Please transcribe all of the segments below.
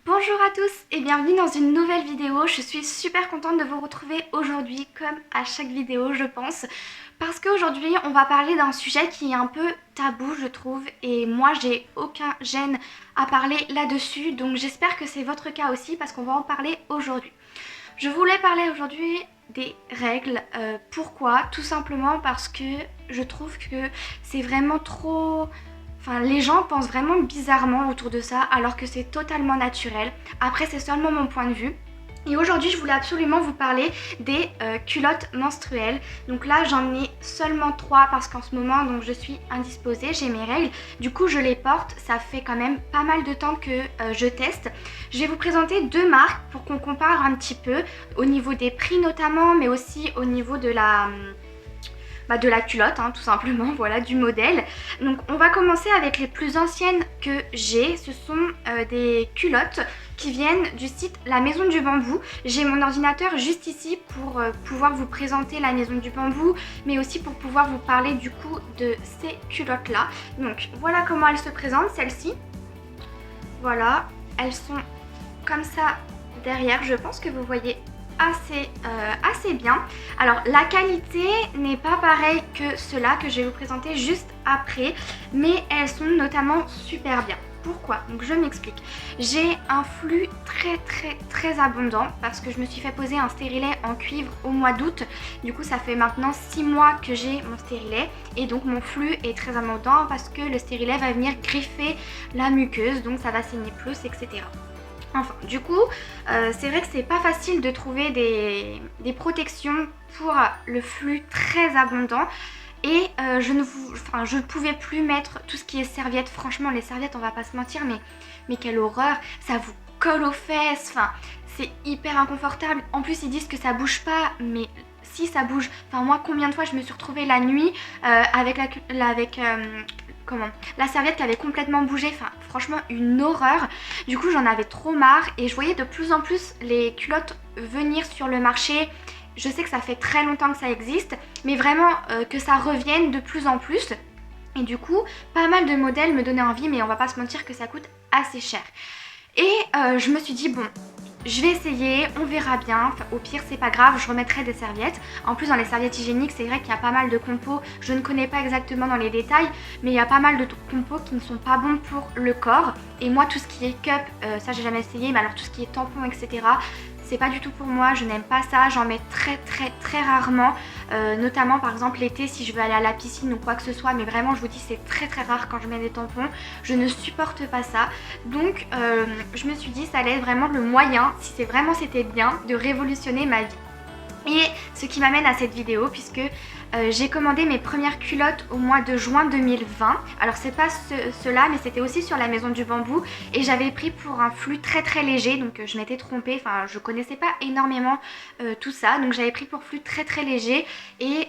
Bonjour à tous et bienvenue dans une nouvelle vidéo. Je suis super contente de vous retrouver aujourd'hui comme à chaque vidéo je pense. Parce qu'aujourd'hui on va parler d'un sujet qui est un peu tabou je trouve. Et moi j'ai aucun gêne à parler là-dessus. Donc j'espère que c'est votre cas aussi parce qu'on va en parler aujourd'hui. Je voulais parler aujourd'hui des règles. Pourquoi? Tout simplement parce que je trouve que c'est vraiment trop... Enfin, les gens pensent vraiment bizarrement autour de ça alors que c'est totalement naturel. Après, c'est seulement mon point de vue. Et aujourd'hui, je voulais absolument vous parler des culottes menstruelles. Donc là, j'en ai seulement 3 parce qu'en ce moment, donc, je suis indisposée, j'ai mes règles. Du coup, je les porte. Ça fait quand même pas mal de temps que je teste. Je vais vous présenter 2 marques pour qu'on compare un petit peu au niveau des prix notamment, mais aussi au niveau de la culotte, hein, tout simplement, voilà, du modèle. Donc on va commencer avec les plus anciennes que j'ai. Ce sont des culottes qui viennent du site La Maison du Bambou. J'ai mon ordinateur juste ici pour pouvoir vous présenter La Maison du Bambou, mais aussi pour pouvoir vous parler du coup de ces culottes là. Donc voilà comment elles se présentent, celles-ci. Voilà, elles sont comme ça derrière, je pense que vous voyez assez bien. Alors la qualité n'est pas pareille que ceux-là que je vais vous présenter juste après, mais elles sont notamment super bien. Pourquoi? Donc je m'explique. J'ai un flux très abondant parce que je me suis fait poser un stérilet en cuivre au mois d'août. Du coup ça fait maintenant 6 mois que j'ai mon stérilet et donc mon flux est très abondant parce que le stérilet va venir griffer la muqueuse, donc ça va saigner plus, etc. Enfin, du coup, c'est vrai que c'est pas facile de trouver des protections pour le flux très abondant. Et je ne pouvais plus mettre tout ce qui est serviettes. Franchement, les serviettes, on va pas se mentir, mais quelle horreur. Ça vous colle aux fesses. Enfin, c'est hyper inconfortable. En plus, ils disent que ça bouge pas, mais si ça bouge. Enfin, moi, combien de fois je me suis retrouvée la nuit avec la serviette qui avait complètement bougé, enfin franchement une horreur. Du coup j'en avais trop marre et je voyais de plus en plus les culottes venir sur le marché. Je sais que ça fait très longtemps que ça existe, mais vraiment que ça revienne de plus en plus. Et du coup pas mal de modèles me donnaient envie, mais on va pas se mentir que ça coûte assez cher. Et je me suis dit bon, je vais essayer, on verra bien, enfin, au pire c'est pas grave, je remettrai des serviettes. En plus dans les serviettes hygiéniques c'est vrai qu'il y a pas mal de compos, je ne connais pas exactement dans les détails, mais il y a pas mal de compos qui ne sont pas bons pour le corps. Et moi tout ce qui est cup, ça j'ai jamais essayé, mais alors tout ce qui est tampon etc, c'est pas du tout pour moi, je n'aime pas ça, j'en mets très rarement, notamment par exemple l'été si je veux aller à la piscine ou quoi que ce soit, mais vraiment je vous dis c'est très rare quand je mets des tampons, je ne supporte pas ça. Donc je me suis dit ça allait être vraiment le moyen, si c'était bien, de révolutionner ma vie. Et ce qui m'amène à cette vidéo puisque j'ai commandé mes premières culottes au mois de juin 2020. Alors c'est pas ceux-là mais c'était aussi sur La Maison du Bambou et j'avais pris pour un flux très léger, donc je m'étais trompée, enfin je connaissais pas énormément tout ça, donc j'avais pris pour flux très léger et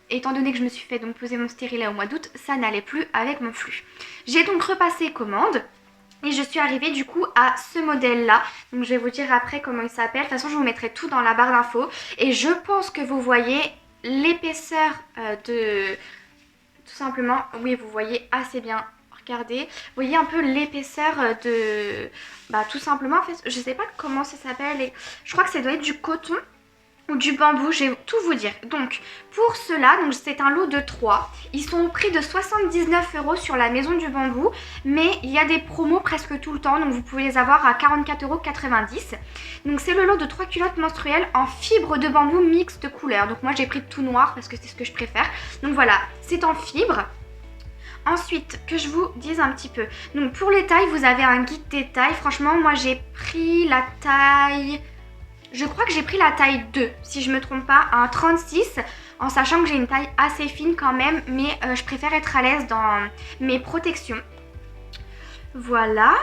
étant donné que je me suis fait donc poser mon stérilet au mois d'août, ça n'allait plus avec mon flux. J'ai donc repassé commande. Et je suis arrivée du coup à ce modèle là, donc je vais vous dire après comment il s'appelle, de toute façon je vous mettrai tout dans la barre d'infos. Et je pense que vous voyez l'épaisseur de... Tout simplement, oui vous voyez assez bien, regardez. Vous voyez un peu l'épaisseur de... tout simplement en fait, je sais pas comment ça s'appelle, je crois que ça doit être du coton ou du bambou, je vais tout vous dire. Donc pour cela, c'est un lot de 3. Ils sont au prix de 79 € sur La Maison du Bambou, mais il y a des promos presque tout le temps, donc vous pouvez les avoir à 44,90 €. Donc c'est le lot de 3 culottes menstruelles en fibre de bambou mixte couleur. Donc moi j'ai pris tout noir parce que c'est ce que je préfère. Donc voilà, c'est en fibre. Ensuite, que je vous dise un petit peu. Donc pour les tailles, vous avez un guide des tailles. Franchement, moi j'ai pris la taille... Je crois que j'ai pris la taille 2, si je me trompe pas, un 36, en sachant que j'ai une taille assez fine quand même, mais je préfère être à l'aise dans mes protections. Voilà.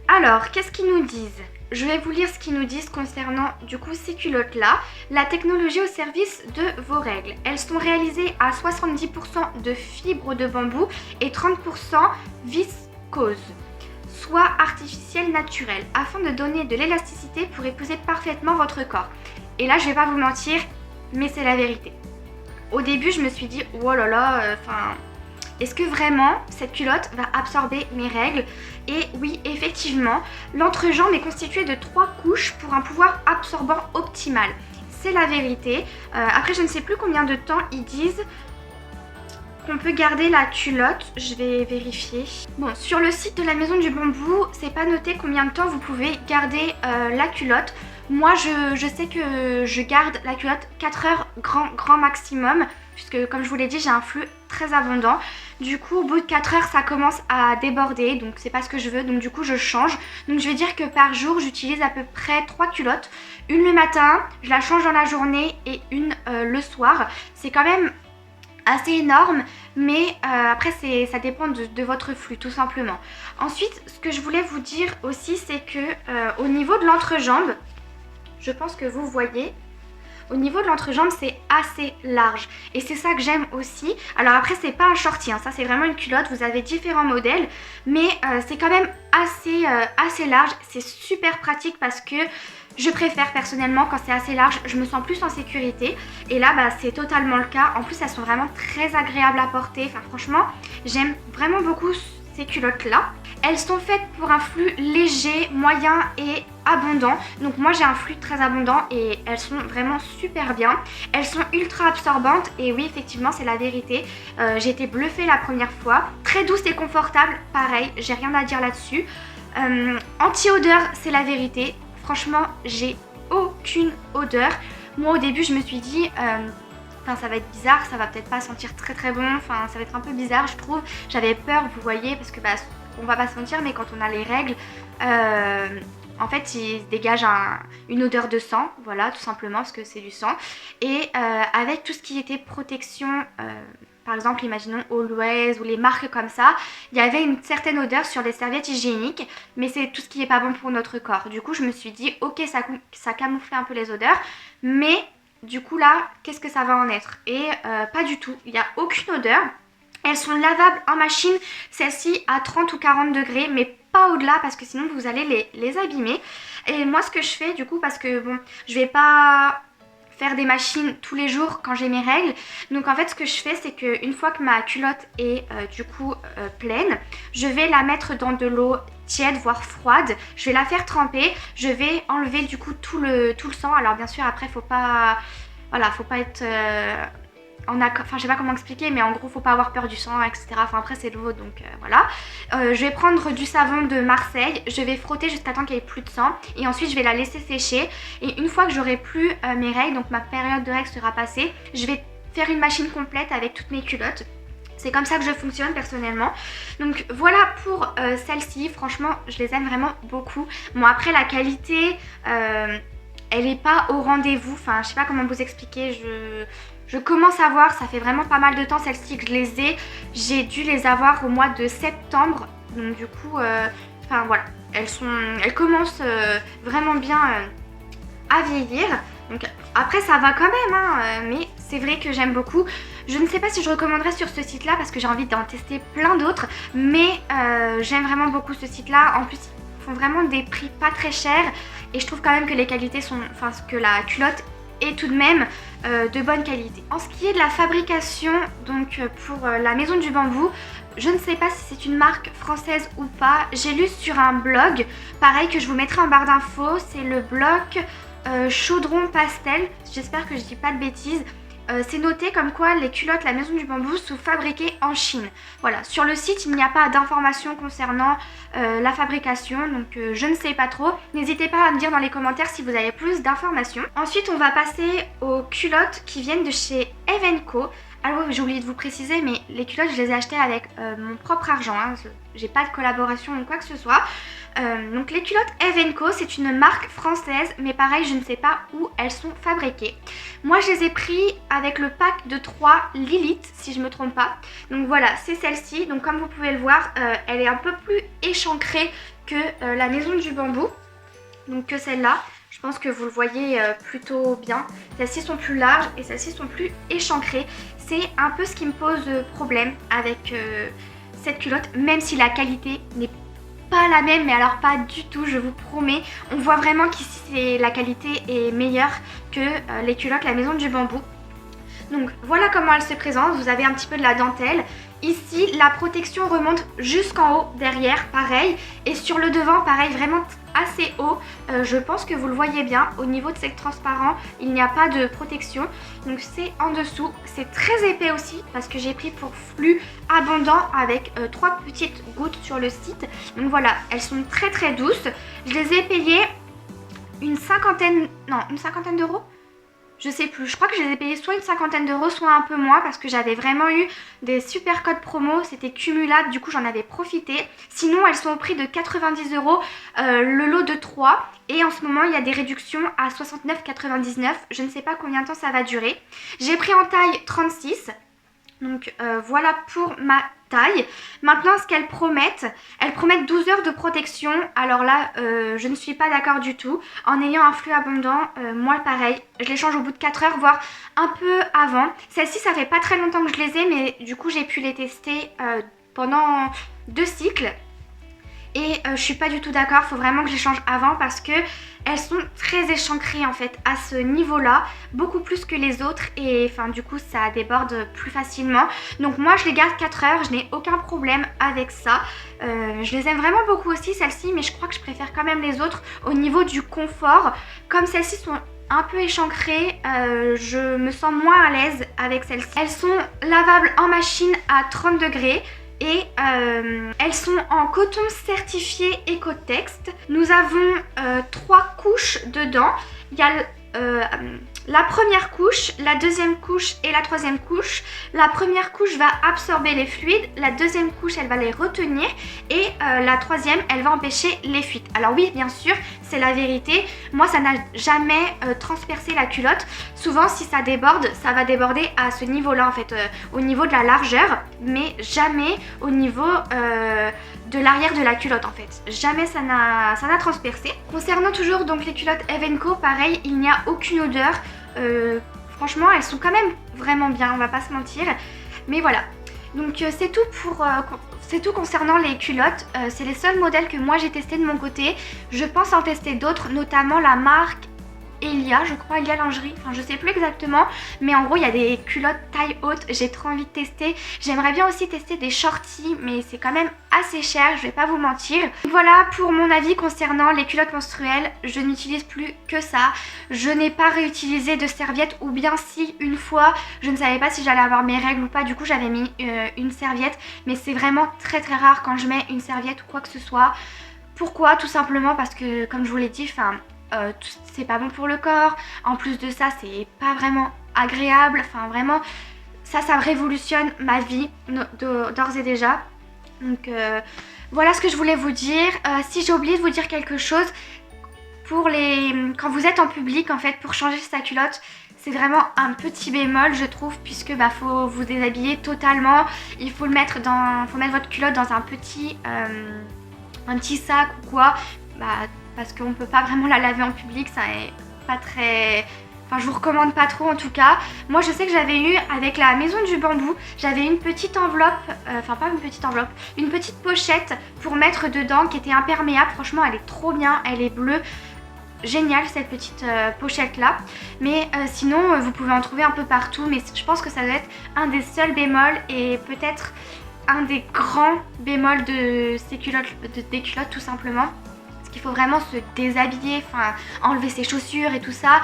Alors, qu'est-ce qu'ils nous disent? Je vais vous lire ce qu'ils nous disent concernant du coup ces culottes là. La technologie au service de vos règles. Elles sont réalisées à 70% de fibres de bambou et 30% viscose, soit artificielle naturelle, afin de donner de l'élasticité pour épouser parfaitement votre corps. Et là je vais pas vous mentir, mais c'est la vérité. Au début je me suis dit oh là là, est-ce que vraiment cette culotte va absorber mes règles? Et oui, effectivement, l'entrejambe est constituée de 3 couches pour un pouvoir absorbant optimal. C'est la vérité. Après, je ne sais plus combien de temps ils disent qu'on peut garder la culotte. Je vais vérifier. Bon, sur le site de la Maison du Bambou, c'est pas noté combien de temps vous pouvez garder la culotte. Moi, je sais que je garde la culotte 4 heures grand maximum, puisque comme je vous l'ai dit, j'ai un flux très abondant. Du coup, au bout de 4 heures, ça commence à déborder, donc c'est pas ce que je veux, donc du coup, je change. Donc je vais dire que par jour, j'utilise à peu près 3 culottes. Une le matin, je la change dans la journée, et une le soir. C'est quand même assez énorme, mais après ça dépend de votre flux tout simplement. Ensuite, ce que je voulais vous dire aussi, c'est que au niveau de l'entrejambe, je pense que vous voyez, au niveau de l'entrejambe, c'est assez large. Et c'est ça que j'aime aussi. Alors après, c'est pas un shorty, hein, ça c'est vraiment une culotte. Vous avez différents modèles, mais c'est quand même assez large. C'est super pratique parce que je préfère personnellement quand c'est assez large, je me sens plus en sécurité. Et là, bah, c'est totalement le cas. En plus, elles sont vraiment très agréables à porter. Enfin, franchement, j'aime vraiment beaucoup ces culottes-là. Elles sont faites pour un flux léger, moyen et abondant. Donc moi j'ai un flux très abondant et elles sont vraiment super bien. Elles sont ultra absorbantes et oui, effectivement, c'est la vérité. J'ai été bluffée la première fois. Très douce et confortable, pareil, j'ai rien à dire là-dessus. Anti-odeur, c'est la vérité. Franchement, j'ai aucune odeur. Moi au début je me suis dit ça va être bizarre, ça va peut-être pas sentir très bon, enfin ça va être un peu bizarre je trouve. J'avais peur, vous voyez, parce que bah, on va pas se mentir, mais quand on a les règles, en fait il se dégage une odeur de sang, voilà, tout simplement parce que c'est du sang. Et avec tout ce qui était protection, par exemple imaginons Always ou les marques comme ça, il y avait une certaine odeur sur les serviettes hygiéniques, mais c'est tout ce qui est pas bon pour notre corps. Du coup je me suis dit ok, ça camouflait un peu les odeurs, mais du coup là, qu'est-ce que ça va en être? Et pas du tout, il n'y a aucune odeur. Elles sont lavables en machine, celles-ci à 30 ou 40 degrés, mais pas au-delà parce que sinon vous allez les abîmer. Et moi ce que je fais du coup, parce que bon, je vais pas faire des machines tous les jours quand j'ai mes règles. Donc en fait ce que je fais, c'est qu'une fois que ma culotte est du coup pleine, je vais la mettre dans de l'eau tiède voire froide, je vais la faire tremper, je vais enlever du coup tout le sang. Alors bien sûr après faut pas être enfin je sais pas comment expliquer, mais en gros faut pas avoir peur du sang, etc. Enfin après c'est l'eau, donc voilà. Je vais prendre du savon de Marseille, je vais frotter jusqu'à temps qu'il n'y ait plus de sang et ensuite je vais la laisser sécher. Et une fois que j'aurai plus mes règles, donc ma période de règles sera passée, je vais faire une machine complète avec toutes mes culottes. C'est comme ça que je fonctionne personnellement. Donc voilà pour celle-ci, franchement je les aime vraiment beaucoup. Bon après la qualité, elle est pas au rendez-vous, enfin je sais pas comment vous expliquer, je commence à voir, ça fait vraiment pas mal de temps celles-ci que je les ai. J'ai dû les avoir au mois de septembre, donc du coup, enfin voilà, elles commencent vraiment bien à vieillir. Donc après ça va quand même, hein, mais c'est vrai que j'aime beaucoup. Je ne sais pas si je recommanderais sur ce site là parce que j'ai envie d'en tester plein d'autres, mais j'aime vraiment beaucoup ce site là. En plus ils font vraiment des prix pas très chers et je trouve quand même que les qualités sont, enfin que la culotte est tout de même de bonne qualité. En ce qui est de la fabrication, donc pour la Maison du Bambou, je ne sais pas si c'est une marque française ou pas. J'ai lu sur un blog, pareil que je vous mettrai en barre d'infos, c'est le blog Chaudron Pastel, j'espère que je dis pas de bêtises. C'est noté comme quoi les culottes La Maison du Bambou sont fabriquées en Chine. Voilà, sur le site il n'y a pas d'informations concernant la fabrication, donc je ne sais pas trop. N'hésitez pas à me dire dans les commentaires si vous avez plus d'informations. Ensuite on va passer aux culottes qui viennent de chez Evenco. Alors oui, j'ai oublié de vous préciser, mais les culottes je les ai achetées avec mon propre argent, hein. J'ai pas de collaboration ou quoi que ce soit. Donc les culottes Evenco, c'est une marque française, mais pareil je ne sais pas où elles sont fabriquées. Moi je les ai pris avec le pack de 3 Lilith, si je me trompe pas. Donc voilà, c'est celle-ci. Donc comme vous pouvez le voir, elle est un peu plus échancrée que la Maison du Bambou, donc que celle-là. Je pense que vous le voyez plutôt bien. Celles-ci sont plus larges et celles-ci sont plus échancrées. C'est un peu ce qui me pose problème avec cette culotte, même si la qualité n'est pas la même, mais alors pas du tout, je vous promets. On voit vraiment qu'ici la qualité est meilleure que les culottes La Maison du Bambou. Donc voilà comment elle se présente. Vous avez un petit peu de la dentelle Ici, la protection remonte jusqu'en haut, derrière, pareil. Et sur le devant, pareil, vraiment assez haut. Je pense que vous le voyez bien. Au niveau de ces transparents, il n'y a pas de protection. Donc c'est en dessous. C'est très épais aussi parce que j'ai pris pour flux abondant avec 3 petites gouttes sur le site. Donc voilà, elles sont très très douces. Je les ai payées une cinquantaine d'euros. Je sais plus, je crois que je les ai payés soit une cinquantaine d'euros, soit un peu moins parce que j'avais vraiment eu des super codes promo, c'était cumulable, du coup j'en avais profité. Sinon elles sont au prix de 90 euros le lot de 3 et en ce moment il y a des réductions à 69,99. Je ne sais pas combien de temps ça va durer. J'ai pris en taille 36. Donc voilà pour ma taille. Maintenant ce qu'elles promettent 12 heures de protection. Alors là je ne suis pas d'accord du tout. En ayant un flux abondant, moi pareil, je les change au bout de 4 heures, voire un peu avant. Celles-ci ça fait pas très longtemps que je les ai, mais du coup j'ai pu les tester pendant 2 cycles. Et je suis pas du tout d'accord, faut vraiment que je les change avant parce que elles sont très échancrées en fait à ce niveau là, beaucoup plus que les autres et enfin du coup ça déborde plus facilement. Donc moi je les garde 4 heures, je n'ai aucun problème avec ça. Je les aime vraiment beaucoup aussi celles-ci, mais je crois que je préfère quand même les autres au niveau du confort. Comme celles-ci sont un peu échancrées, je me sens moins à l'aise avec celles-ci. Elles sont lavables en machine à 30 degrés. Et elles sont en coton certifié Ecotex. Nous avons 3 couches dedans. Il y a la première couche, la deuxième couche et la troisième couche. La première couche va absorber les fluides, la deuxième couche elle va les retenir et la troisième elle va empêcher les fuites. Alors oui bien sûr c'est la vérité, moi ça n'a jamais transpercé la culotte. Souvent si ça déborde, ça va déborder à ce niveau là en fait, au niveau de la largeur, mais jamais au niveau de l'arrière de la culotte en fait. Jamais ça n'a transpercé. Concernant toujours donc les culottes Evenco, pareil, il n'y a aucune odeur. Franchement elles sont quand même vraiment bien, on va pas se mentir. Mais voilà, donc c'est tout concernant les culottes. C'est les seuls modèles que moi j'ai testé de mon côté. Je pense en tester d'autres, notamment la marque Elia, je crois, Elia Lingerie, enfin je sais plus exactement, mais en gros il y a des culottes taille haute, j'ai trop envie de tester. J'aimerais bien aussi tester des shorties, mais c'est quand même assez cher, je vais pas vous mentir. Voilà pour mon avis concernant les culottes menstruelles, je n'utilise plus que ça. Je n'ai pas réutilisé de serviette, ou bien si une fois, je ne savais pas si j'allais avoir mes règles ou pas, du coup j'avais mis une serviette, mais c'est vraiment très très rare quand je mets une serviette ou quoi que ce soit. Pourquoi? Tout simplement parce que comme je vous l'ai dit, c'est pas bon pour le corps, en plus de ça c'est pas vraiment agréable, enfin vraiment ça révolutionne ma vie d'ores et déjà. Donc voilà ce que je voulais vous dire. Si j'ai oublié de vous dire quelque chose, quand vous êtes en public en fait, pour changer sa culotte, c'est vraiment un petit bémol je trouve, puisque faut vous déshabiller totalement. Il faut mettre votre culotte dans un petit sac ou quoi, parce qu'on peut pas vraiment la laver en public, ça est pas très... Enfin je vous recommande pas trop en tout cas. Moi je sais que j'avais eu avec la maison du bambou, j'avais une petite enveloppe, pas une petite enveloppe, une petite pochette pour mettre dedans qui était imperméable. Franchement elle est trop bien, elle est bleue. Géniale cette petite pochette là. Mais sinon vous pouvez en trouver un peu partout, mais je pense que ça doit être un des seuls bémols et peut-être un des grands bémols de ces culottes, des culottes tout simplement. Il faut vraiment se déshabiller, enlever ses chaussures et tout ça.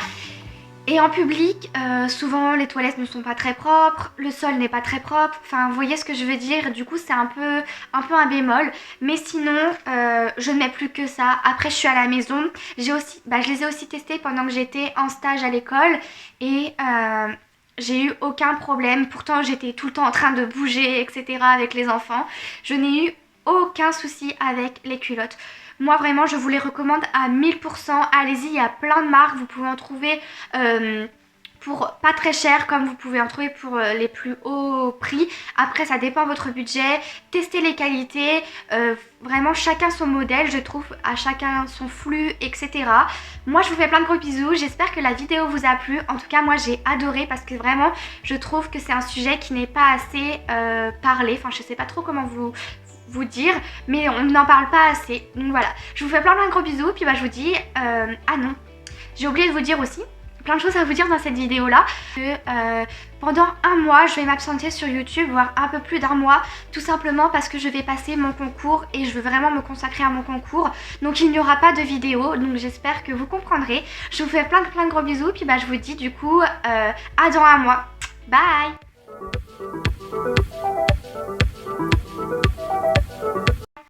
Et en public, souvent les toilettes ne sont pas très propres, le sol n'est pas très propre, vous voyez ce que je veux dire. Du coup c'est un peu un bémol, mais sinon je ne mets plus que ça. Après je suis à la maison, je les ai aussi testés pendant que j'étais en stage à l'école et j'ai eu aucun problème. Pourtant j'étais tout le temps en train de bouger etc avec les enfants. Je n'ai eu aucun souci avec les culottes. Moi vraiment je vous les recommande à 1000%, allez-y, il y a plein de marques, vous pouvez en trouver pour pas très cher comme vous pouvez en trouver pour les plus hauts prix. Après ça dépend de votre budget, testez les qualités, vraiment chacun son modèle je trouve, à chacun son flux etc. Moi je vous fais plein de gros bisous, j'espère que la vidéo vous a plu. En tout cas moi j'ai adoré parce que vraiment je trouve que c'est un sujet qui n'est pas assez parlé, je sais pas trop comment vous dire, mais on n'en parle pas assez. Donc voilà, je vous fais plein de gros bisous, puis je vous dis, ah non, j'ai oublié de vous dire aussi plein de choses à vous dire dans cette vidéo là. Pendant un mois je vais m'absenter sur YouTube, voire un peu plus d'un mois, tout simplement parce que je vais passer mon concours et je veux vraiment me consacrer à mon concours. Donc il n'y aura pas de vidéo, donc j'espère que vous comprendrez. Je vous fais plein de gros bisous, puis je vous dis du coup à dans un mois. Bye.